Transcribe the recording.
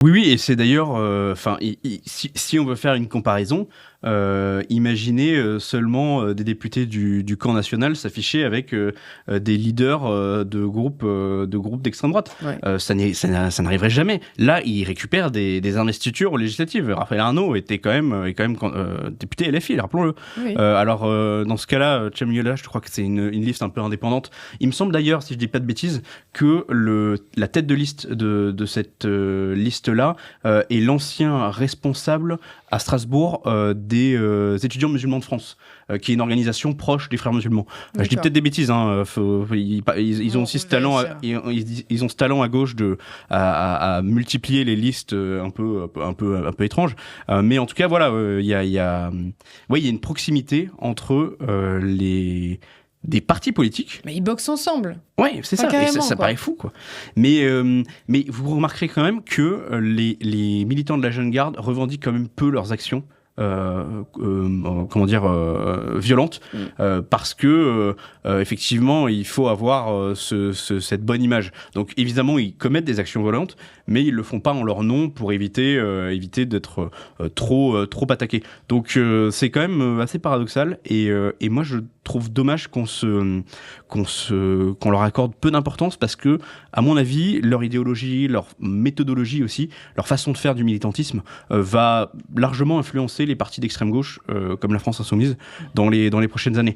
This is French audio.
Oui, oui, et c'est d'ailleurs, si on veut faire une comparaison, imaginez seulement des députés du camp national s'afficher avec des leaders de groupes d'extrême droite. Ouais. Ça n'arriverait jamais. Là, ils récupèrent des investitures législatives. Raphaël Arnaud est quand même député LFI, rappelons-le. Oui. Alors, dans ce cas-là, Cem Yola, je crois que c'est une liste un peu indépendante. Il me semble d'ailleurs, si je dis pas de bêtises, que la tête de liste de cette liste-là est l'ancien responsable à Strasbourg des étudiants musulmans de France, qui est une organisation proche des frères musulmans. Je dis peut-être des bêtises, hein, ils ont aussi ce talent, ils ont ce talent à gauche à multiplier les listes un peu étranges. Mais en tout cas, voilà, il y a une proximité entre des partis politiques. Mais ils boxent ensemble. Ouais, c'est ça. Et ça paraît fou, quoi. Mais vous remarquerez quand même que les militants de la Jeune Garde revendiquent quand même peu leurs actions. Violentes, parce que effectivement il faut avoir cette bonne image. Donc évidemment ils commettent des actions violentes, mais ils le font pas en leur nom pour éviter d'être trop attaqués. Donc c'est quand même assez paradoxal, et moi je trouve dommage qu'on leur accorde peu d'importance, parce que à mon avis leur idéologie, leur méthodologie aussi, leur façon de faire du militantisme va largement influencer les partis d'extrême gauche comme la France Insoumise dans les prochaines années.